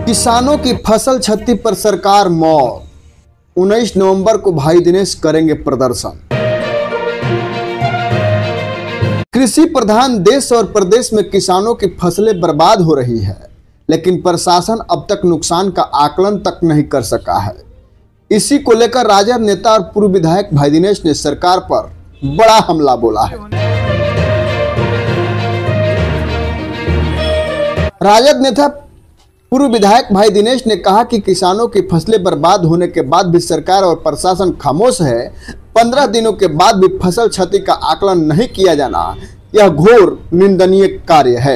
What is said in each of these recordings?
किसानों की फसल क्षति पर सरकार मौन। 19 नवंबर को भाई दिनेश करेंगे प्रदर्शन। कृषि प्रधान देश और प्रदेश में किसानों की फसलें बर्बाद हो रही है, लेकिन प्रशासन अब तक नुकसान का आकलन तक नहीं कर सका है। इसी को लेकर राजद नेता और पूर्व विधायक भाई दिनेश ने सरकार पर बड़ा हमला बोला है। राजद नेता पूर्व विधायक भाई दिनेश ने कहा कि किसानों की फसलें बर्बाद होने के बाद भी सरकार और प्रशासन खामोश है। 15 दिनों के बाद भी फसल क्षति का आकलन नहीं किया जाना, यह घोर निंदनीय कार्य है।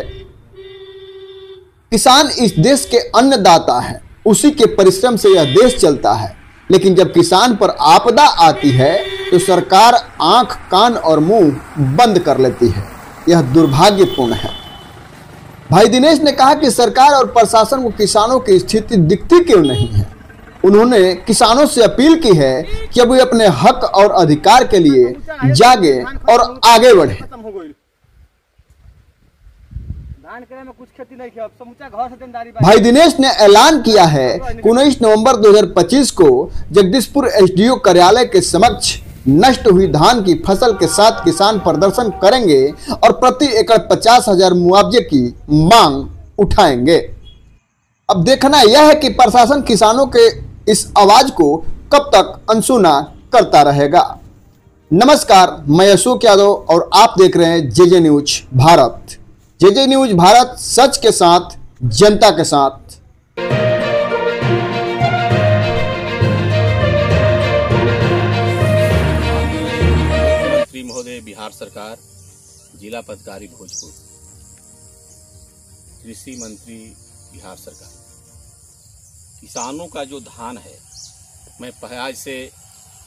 किसान इस देश के अन्नदाता हैं, उसी के परिश्रम से यह देश चलता है, लेकिन जब किसान पर आपदा आती है तो सरकार आंख, कान और मुंह बंद कर लेती है। यह दुर्भाग्यपूर्ण है। भाई दिनेश ने कहा कि सरकार और प्रशासन को किसानों की स्थिति दिखती क्यों नहीं है। उन्होंने किसानों से अपील की है कि वे अपने हक और अधिकार के लिए जागे और आगे बढ़े। भाई दिनेश ने ऐलान किया है कि 19 नवंबर 2025 को जगदीशपुर एसडीओ कार्यालय के समक्ष नष्ट हुई धान की फसल के साथ किसान प्रदर्शन करेंगे और प्रति एकड़ 50,000 मुआवजे की मांग उठाएंगे। अब देखना यह है कि प्रशासन किसानों के इस आवाज को कब तक अनसुना करता रहेगा। नमस्कार, मैं अशोक यादव और आप देख रहे हैं JJ news Bharat. JJ news Bharat, सच के साथ, जनता के साथ। महोदय, बिहार सरकार, जिला पदाधिकारी भोजपुर, कृषि मंत्री बिहार सरकार। किसानों का जो धान है, मैं आज से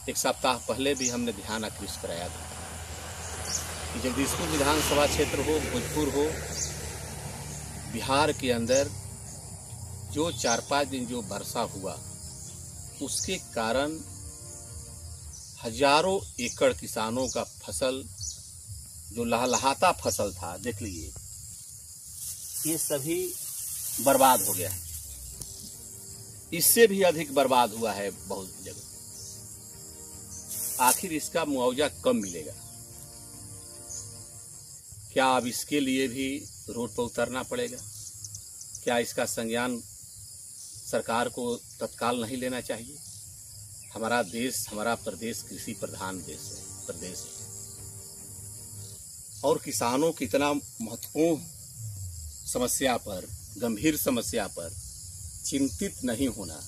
एक सप्ताह पहले भी हमने ध्यान आकृष्ट कराया था कि जगदीशपुर विधानसभा क्षेत्र हो, भोजपुर हो, बिहार के अंदर जो 4-5 दिन जो वर्षा हुआ, उसके कारण हजारों एकड़ किसानों का फसल जो लहलहाता फसल था, देख लीजिए, ये सभी बर्बाद हो गया है। इससे भी अधिक बर्बाद हुआ है बहुत जगह। आखिर इसका मुआवजा कब मिलेगा? क्या अब इसके लिए भी रोड पर उतरना पड़ेगा? क्या इसका संज्ञान सरकार को तत्काल नहीं लेना चाहिए? हमारा देश, हमारा प्रदेश कृषि प्रधान प्रदेश है और किसानों की इतना महत्वपूर्ण समस्या पर, गंभीर समस्या पर चिंतित नहीं होना,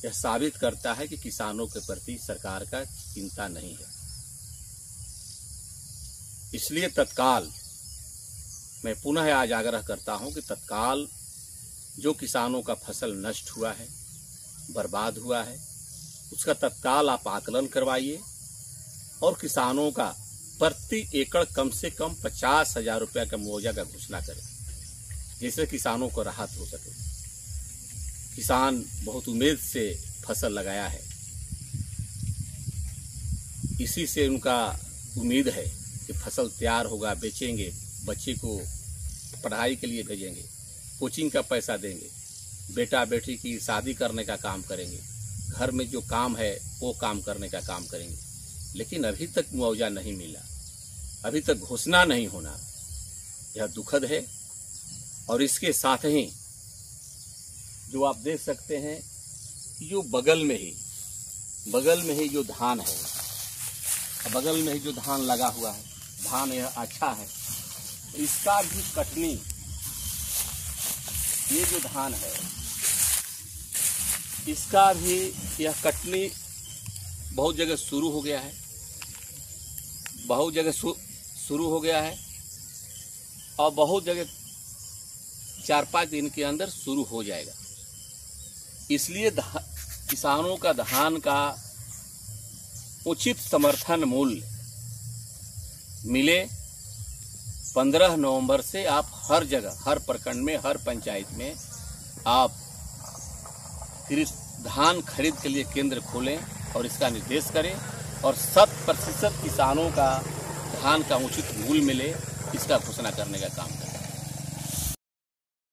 यह साबित करता है कि किसानों के प्रति सरकार का चिंता नहीं है। इसलिए तत्काल मैं पुनः आज आग्रह करता हूं कि तत्काल जो किसानों का फसल नष्ट हुआ है, बर्बाद हुआ है, उसका तत्काल आप आकलन करवाइए और किसानों का प्रति एकड़ कम से कम 50,000 रुपया का मुआवजा का घोषणा करें, जिससे किसानों को राहत हो सके। किसान बहुत उम्मीद से फसल लगाया है, इसी से उनका उम्मीद है कि फसल तैयार होगा, बेचेंगे, बच्चे को पढ़ाई के लिए भेजेंगे, कोचिंग का पैसा देंगे, बेटा बेटी की शादी करने का काम करेंगे, घर में जो काम है वो काम करने का काम करेंगे। लेकिन अभी तक मुआवजा नहीं मिला, अभी तक घोषणा नहीं होना, यह दुखद है। और इसके साथ ही जो आप देख सकते हैं, जो बगल में ही जो धान है, बगल में ही जो धान लगा हुआ है, धान यह अच्छा है, इसका भी कटनी, ये जो धान है इसका भी यह कटनी बहुत जगह शुरू हो गया है, बहुत जगह शुरू हो गया है और बहुत जगह 4-5 दिन के अंदर शुरू हो जाएगा। इसलिए किसानों का धान का उचित समर्थन मूल्य मिले। 15 नवंबर से आप हर जगह, हर प्रखंड में, हर पंचायत में आप धान खरीद के लिए केंद्र खोलें और इसका निर्देश करें और 100% किसानों का धान का उचित मूल्य मिले, इसका घोषणा करने का काम करें।